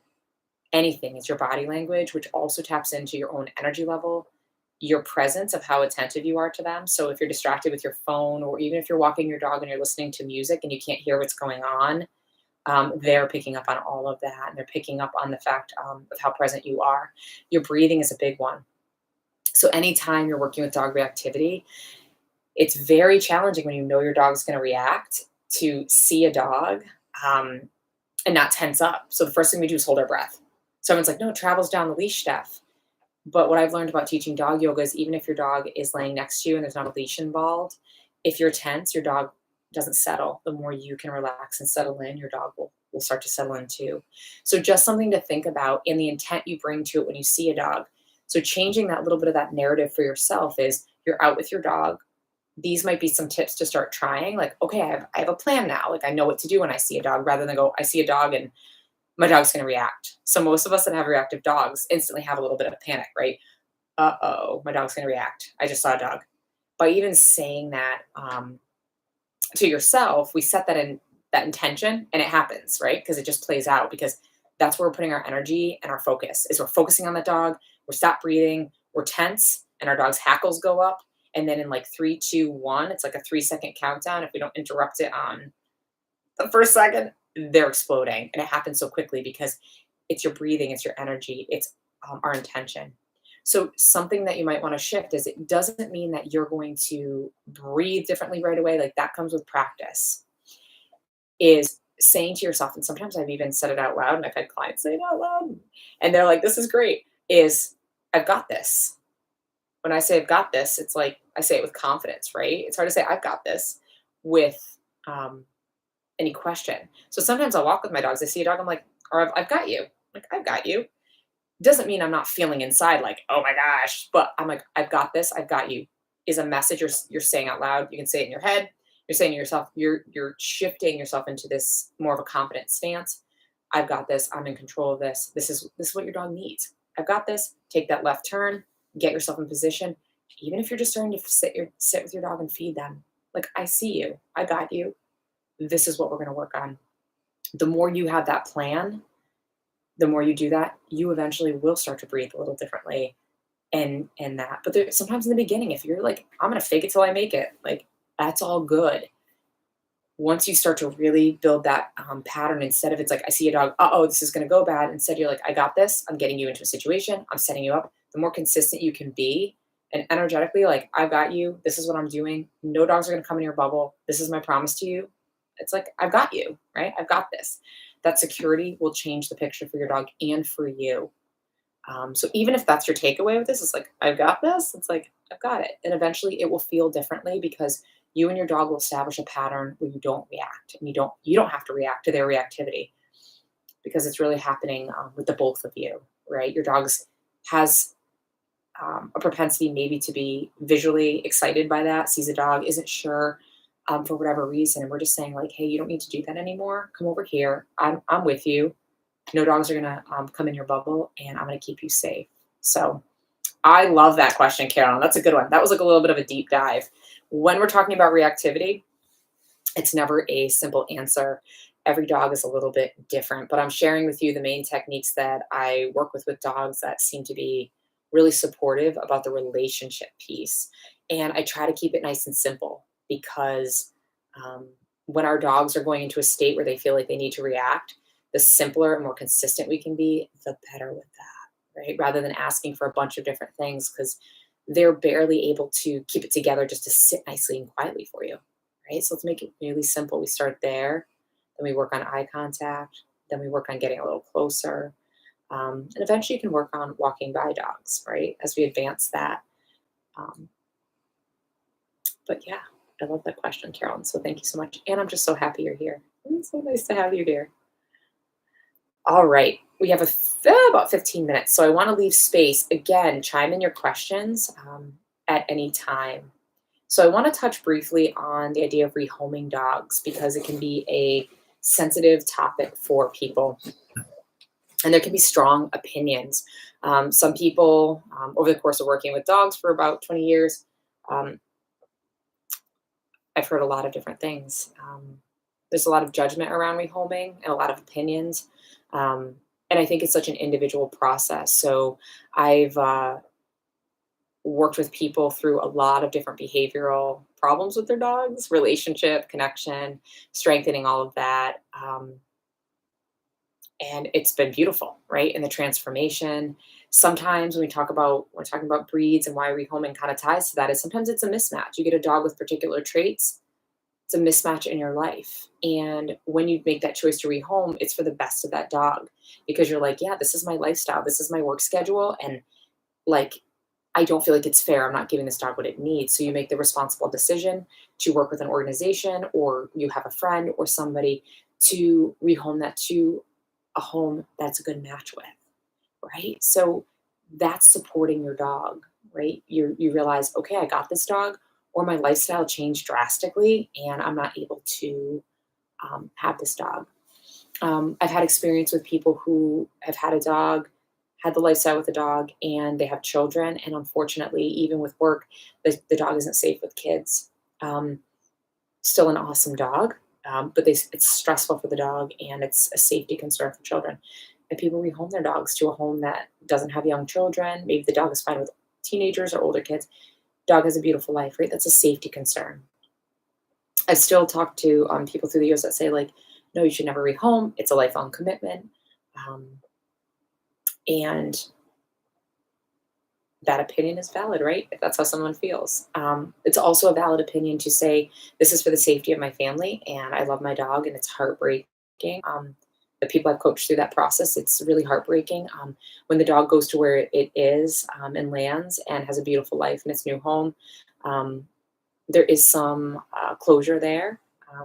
anything. Is your body language, which also taps into your own energy level, your presence of how attentive you are to them. So if you're distracted with your phone, or even if you're walking your dog and you're listening to music and you can't hear what's going on, they're picking up on all of that, and they're picking up on the fact of how present you are. Your breathing is a big one. So anytime you're working with dog reactivity, it's very challenging when you know your dog's going to react to see a dog um, and not tense up. So the first thing we do is hold our breath. Someone's like, no, it travels down the leash, Steph. But what I've learned about teaching dog yoga is even if your dog is laying next to you and there's not a leash involved, if you're tense, your dog doesn't settle. The more you can relax and settle in, your dog will start to settle in too. So just something to think about in the intent you bring to it when you see a dog. So changing that little bit of that narrative for yourself is you're out with your dog. These might be some tips to start trying. Like, okay, I have a plan now. Like I know what to do when I see a dog rather than go, I see a dog and my dog's going to react. So most of us that have reactive dogs instantly have a little bit of panic, right? Uh-oh, my dog's going to react. I just saw a dog. By even saying that to yourself, we set that intention and it happens, right? Because it just plays out because that's where we're putting our energy and our focus is we're focusing on the dog. We're stop breathing. We're tense and our dog's hackles go up. And then in like 3, 2, 1, it's like a 3-second countdown. If we don't interrupt it on the first second, they're exploding. And it happens so quickly because it's your breathing, it's your energy, it's our intention. So something that you might want to shift is it doesn't mean that you're going to breathe differently right away. Like that comes with practice. Is saying to yourself, and sometimes I've even said it out loud, and I've had clients say it out loud, and they're like, "This is great." Is I've got this. When I say I've got this, it's like I say it with confidence, right? It's hard to say I've got this with any question. So sometimes I'll walk with my dogs. I see a dog, I'm like, or I've got you. Like, I've got you. Doesn't mean I'm not feeling inside like, oh my gosh, but I'm like, I've got this, I've got you is a message you're saying out loud. You can say it in your head. You're saying to yourself, you're shifting yourself into this more of a confident stance. I've got this, I'm in control of this. This is what your dog needs. I've got this. Take that left turn, get yourself in position. Even if you're just starting to sit with your dog and feed them. Like, I see you, I got you. This is what we're gonna work on. The more you have that plan, the more you do that, you eventually will start to breathe a little differently and that. But sometimes in the beginning, if you're like, I'm gonna fake it till I make it, like that's all good. Once you start to really build that pattern, instead of it's like I see a dog, oh, this is gonna go bad. Instead, you're like, I got this. I'm getting you into a situation. I'm setting you up. The more consistent you can be, and energetically, like I've got you. This is what I'm doing. No dogs are gonna come in your bubble. This is my promise to you. It's like I've got you, right? I've got this. That security will change the picture for your dog and for you. So even if that's your takeaway with this, it's like, I've got this. It's like, I've got it. And eventually it will feel differently because you and your dog will establish a pattern where you don't react and you don't have to react to their reactivity because it's really happening with the both of you, right? Your dog's has a propensity maybe to be visually excited by that, sees a dog, isn't sure for whatever reason. And we're just saying like, hey, you don't need to do that anymore. Come over here. I'm with you. No dogs are gonna come in your bubble, and I'm gonna keep you safe. So I love that question, Carolyn. That's a good one. That was like a little bit of a deep dive. When we're talking about reactivity, it's never a simple answer. Every dog is a little bit different, but I'm sharing with you the main techniques that I work with dogs that seem to be really supportive about the relationship piece. And I try to keep it nice and simple because um, when our dogs are going into a state where they feel like they need to react, the simpler and more consistent we can be, the better with that, right? Rather than asking for a bunch of different things because they're barely able to keep it together just to sit nicely and quietly for you, right? So let's make it really simple. We start there, then we work on eye contact, then we work on getting a little closer. And eventually you can work on walking by dogs, right? As we advance that. Um, but yeah, I love that question, Carolyn. So thank you so much. And I'm just so happy you're here. It's so nice to have you, dear. All right, we have about 15 minutes, so I want to leave space. Again, chime in your questions at any time. So I want to touch briefly on the idea of rehoming dogs because it can be a sensitive topic for people, and there can be strong opinions. Some people, over the course of working with dogs for about 20 years, um, I've heard a lot of different things. There's a lot of judgment around rehoming and a lot of opinions. And I think it's such an individual process. So I've worked with people through a lot of different behavioral problems with their dogs, relationship, connection, strengthening all of that. And it's been beautiful, right? And the transformation. Sometimes when we're talking about breeds and why rehoming kind of ties to that is sometimes it's a mismatch. You get a dog with particular traits, it's a mismatch in your life. And when you make that choice to rehome, it's for the best of that dog because you're like, yeah, this is my lifestyle, this is my work schedule. And like, I don't feel like it's fair. I'm not giving this dog what it needs. So you make the responsible decision to work with an organization or you have a friend or somebody to rehome that to a home that's a good match with, right? So that's supporting your dog, right? You realize, okay, I got this dog, or my lifestyle changed drastically, and I'm not able to have this dog. I've had experience with people who have had a dog, had the lifestyle with a dog, and they have children. And unfortunately, even with work, the dog isn't safe with kids. Um, Still an awesome dog, but it's stressful for the dog and it's a safety concern for children. And people rehome their dogs to a home that doesn't have young children. Maybe the dog is fine with teenagers or older kids. Dog has a beautiful life, right? That's a safety concern. I've still talked to people through the years that say, like, no, you should never rehome. It's a lifelong commitment. Um, and that opinion is valid, right? If that's how someone feels. It's also a valid opinion to say, this is for the safety of my family and I love my dog and it's heartbreaking. The people I've coached through that process, it's really heartbreaking. When the dog goes to where it is and lands and has a beautiful life in its new home, um, there is some closure there.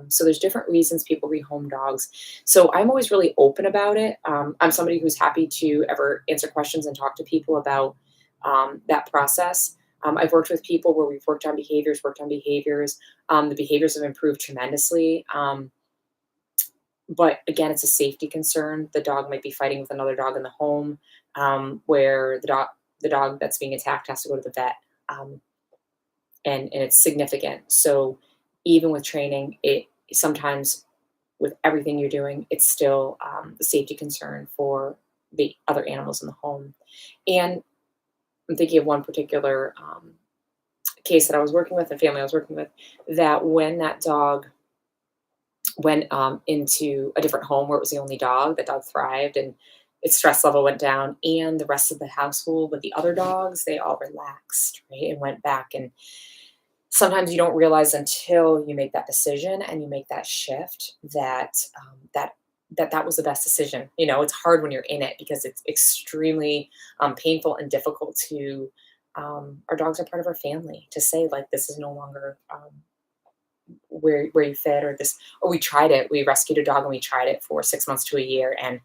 So there's different reasons people rehome dogs. So I'm always really open about it. I'm somebody who's happy to ever answer questions and talk to people about that process. I've worked with people where we've worked on behaviors, The behaviors have improved tremendously. But again, it's a safety concern. The dog might be fighting with another dog in the home, where the dog that's being attacked has to go to the vet. Um, and it's significant. So even with training, it sometimes with everything you're doing, it's still a safety concern for the other animals in the home. And I'm thinking of one particular case that I was working with, a family I was working with, that when that dog went into a different home where it was the only dog, that dog thrived and its stress level went down, and the rest of the household with the other dogs, they all relaxed, right, and went back. And sometimes you don't realize until you make that decision and you make that shift that was the best decision. It's hard when you're in it because it's extremely painful and difficult to. Our dogs are part of our family to say like this is no longer where you fit or this or we tried it. We rescued a dog and we tried it for 6 months to a year and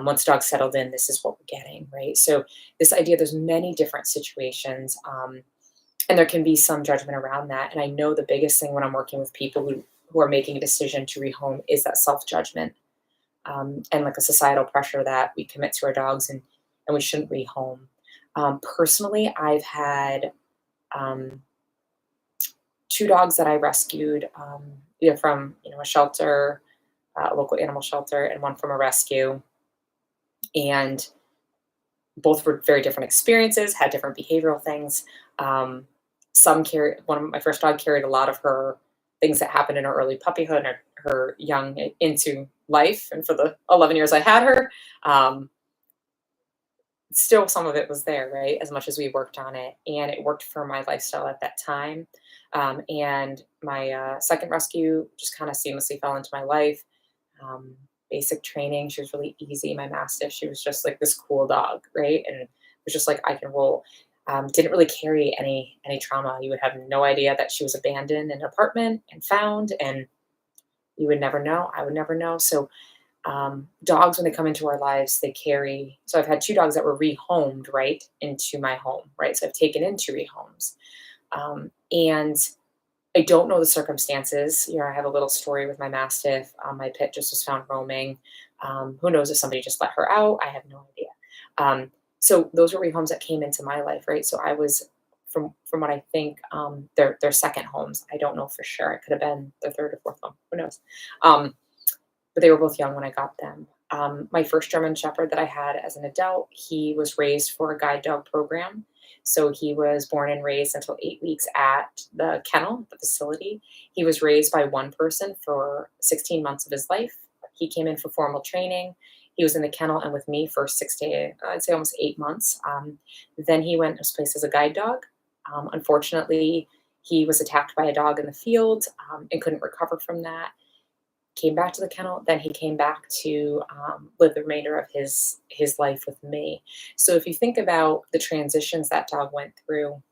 once the dog settled in, this is what we're getting, right? So this idea, there's many different situations. And there can be some judgment around that. And I know the biggest thing when I'm working with people who are making a decision to rehome is that self judgment and like a societal pressure that we commit to our dogs and we shouldn't rehome. Personally, I've had um, two dogs that I rescued either from a shelter, a local animal shelter, and one from a rescue. And both were very different experiences, had different behavioral things. Um, one of my first dog carried a lot of her things that happened in her early puppyhood and her young into life. And for the 11 years I had her, um, still some of it was there, right? As much as we worked on it. And it worked for my lifestyle at that time. And my second rescue just kind of seamlessly fell into my life. um, Basic training. She was really easy. My Mastiff, she was just like this cool dog, right? And it was just like I can roll. Didn't really carry any trauma. You would have no idea that she was abandoned in an apartment and found, and you would never know. I would never know. So dogs, when they come into our lives, they carry. So I've had two dogs that were rehomed right into my home, right? So I've taken in two rehomes, and I don't know the circumstances. I have a little story with my Mastiff. My pit just was found roaming. Who knows if somebody just let her out? I have no idea. So those were rehomes that came into my life, right? So I was, from what I think, their second homes. I don't know for sure. It could have been their third or fourth home. Who knows? But they were both young when I got them. My first German Shepherd that I had as an adult, he was raised for a guide dog program. So he was born and raised until 8 weeks at the kennel, the facility. He was raised by one person for 16 months of his life. He came in for formal training He was in the kennel and with me for 6 to, I'd say almost 8 months. Then he went and was placed as a guide dog. Unfortunately, he was attacked by a dog in the field and couldn't recover from that. Came back to the kennel, then he came back to live the remainder of his life with me. So if you think about the transitions that dog went through,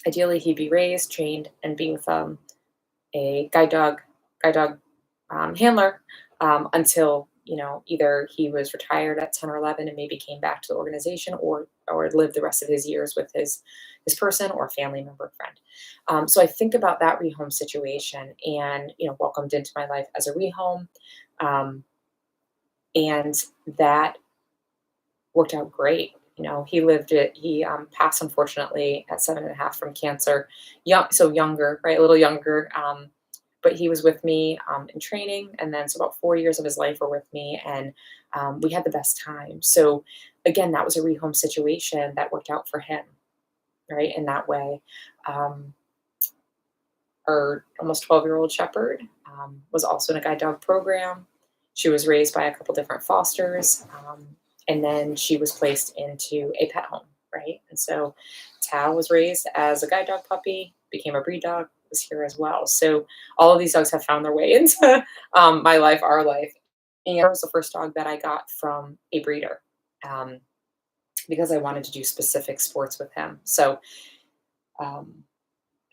ideally he'd be raised, trained, and be with a guide dog handler until either he was retired at 10 or 11 and maybe came back to the organization, or lived the rest of his years with his person or family member friend. So I think about that rehome situation, and welcomed into my life as a rehome, um, and that worked out great. He lived it. He passed unfortunately at 7.5 from cancer, young, so younger, right, a little younger. But he was with me in training, and then so about 4 years of his life were with me, and we had the best time. So again, that was a rehome situation that worked out for him, right, in that way. Um, our almost 12-year-old shepherd was also in a guide dog program. She was raised by a couple different fosters, and then she was placed into a pet home, right? And so Tao was raised as a guide dog puppy, became a breed dog, was here as well. So all of these dogs have found their way into my life, our life. And it was the first dog that I got from a breeder, um, because I wanted to do specific sports with him. So um,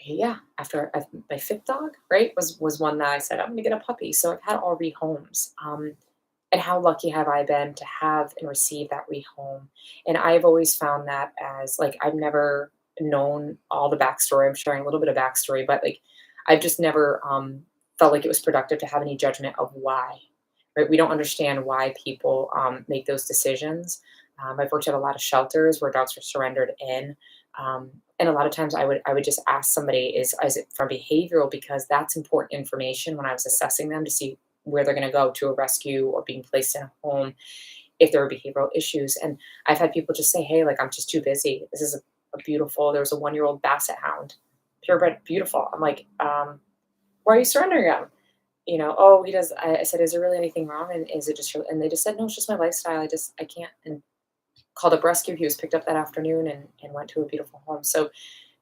yeah, after my fifth dog, right, was one that I said I'm going to get a puppy. So I've had all rehomes. And how lucky have I been to have and receive that rehome? And I've always found that as like I've never known all the backstory. I'm sharing a little bit of backstory, but like I've just never felt like it was productive to have any judgment of why. Right? We don't understand why people make those decisions. I've worked at a lot of shelters where dogs were surrendered in, and a lot of times I would just ask somebody, is it from behavioral, because that's important information when I was assessing them to see where they're going to go to a rescue or being placed in a home if there are behavioral issues. And I've had people just say, hey, like I'm just too busy. This is a beautiful. There was a 1-year-old basset hound, purebred, beautiful. I'm like, why are you surrendering him? Oh, he does. I said, is there really anything wrong? And is it just, and they just said, no, it's just my lifestyle. I can't. And called up rescue. He was picked up that afternoon and went to a beautiful home. So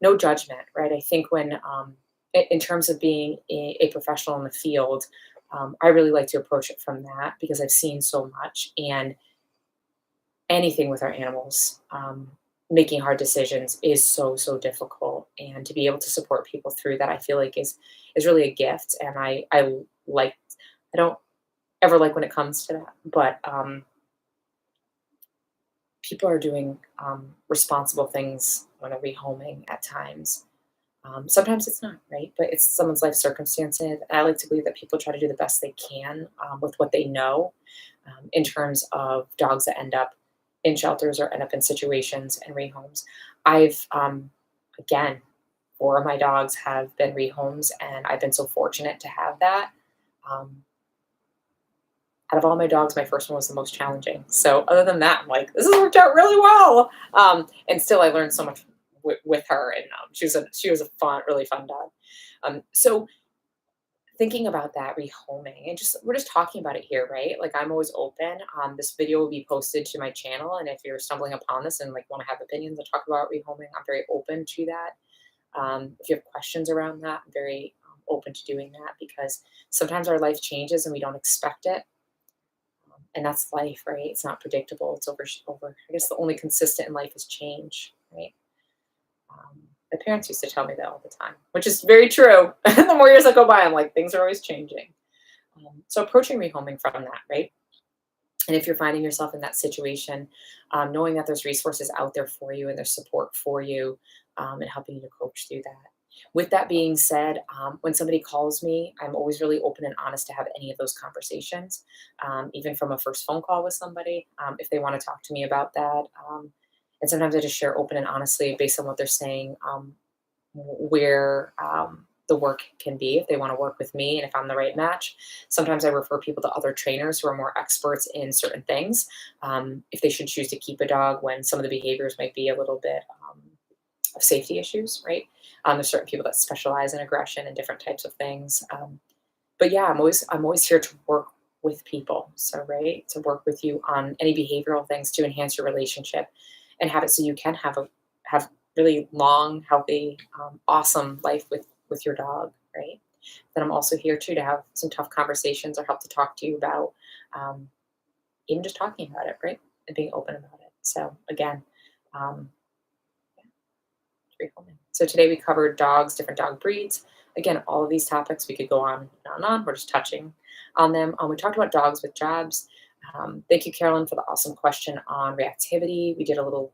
no judgment, right? I think when, in terms of being a professional in the field, I really like to approach it from that because I've seen so much, and anything with our animals, making hard decisions is so difficult. And to be able to support people through that, I feel like is really a gift. And I like, I don't ever like when it comes to that, but people are doing responsible things when they're rehoming at times. Sometimes it's not, right? But it's someone's life circumstances. And I like to believe that people try to do the best they can with what they know, in terms of dogs that end up in shelters or end up in situations and rehomes. I've, again, 4 of my dogs have been rehomes, and I've been so fortunate to have that. Um, Out of all my dogs, my first one was the most challenging. So other than that, I'm like, this has worked out really well. And still, I learned so much with her, and she was a fun, really fun dog. So thinking about that rehoming, and just we're just talking about it here, right? Like I'm always open. This video will be posted to my channel, and if you're stumbling upon this and like want to have opinions and talk about rehoming, I'm very open to that. If you have questions around that, I'm very open to doing that, because sometimes our life changes and we don't expect it, and that's life, right? It's not predictable. It's over. I guess the only consistent in life is change, right? My parents used to tell me that all the time, which is very true. The more years that go by, I'm like, things are always changing. So approaching rehoming from that, right? And if you're finding yourself in that situation, knowing that there's resources out there for you and there's support for you, and helping you to coach through that. With that being said, when somebody calls me, I'm always really open and honest to have any of those conversations, even from a first phone call with somebody, if they want to talk to me about that. And sometimes I just share open and honestly based on what they're saying, where the work can be if they want to work with me and if I'm the right match. Sometimes I refer people to other trainers who are more experts in certain things, if they should choose to keep a dog when some of the behaviors might be a little bit of safety issues, right? There's certain people that specialize in aggression and different types of things. But yeah, I'm always here to work with people. So, right, to work with you on any behavioral things to enhance your relationship and have it so you can have really long, healthy, awesome life with your dog, right? Then I'm also here too to have some tough conversations or help to talk to you about um, even just talking about it, right? And being open about it. So again, um, rehoming. So today we covered dogs, different dog breeds. Again, all of these topics we could go on and on. We're just touching on them. We talked about dogs with jobs. Thank you, Carolyn, for the awesome question on reactivity. We did a little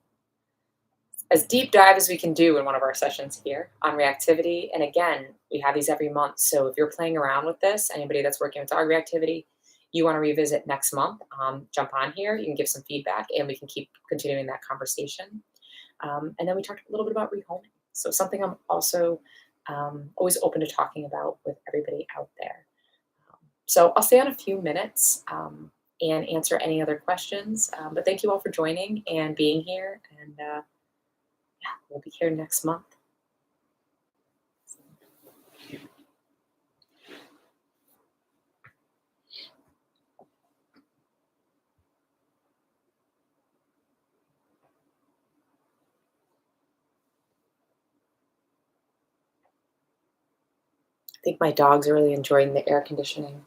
as deep dive as we can do in one of our sessions here on reactivity. And again, we have these every month. So if you're playing around with this, anybody that's working with dog reactivity, you want to revisit next month, jump on here. You can give some feedback and we can keep continuing that conversation. And then we talked a little bit about rehoming. So something I'm also always open to talking about with everybody out there. So I'll stay on a few minutes and answer any other questions. But thank you all for joining and being here. And yeah, we'll be here next month. I think my dogs are really enjoying the air conditioning.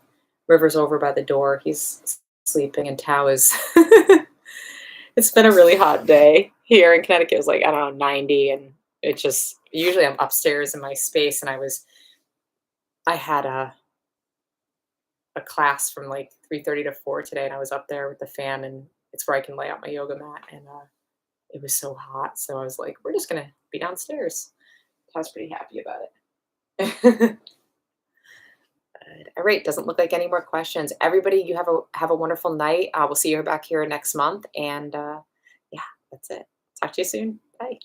River's over by the door. He's sleeping, and Tao is. It's been a really hot day here in Connecticut. It was like, I don't know, 90. And it just, usually I'm upstairs in my space. And I had a class from like 3:30 to 4 today. And I was up there with the fan, and it's where I can lay out my yoga mat. And it was so hot. So I was like, we're just going to be downstairs. I was pretty happy about it. Good. All right. Doesn't look like any more questions. Everybody, you have a wonderful night. We'll see you back here next month. And yeah, that's it. Talk to you soon. Bye.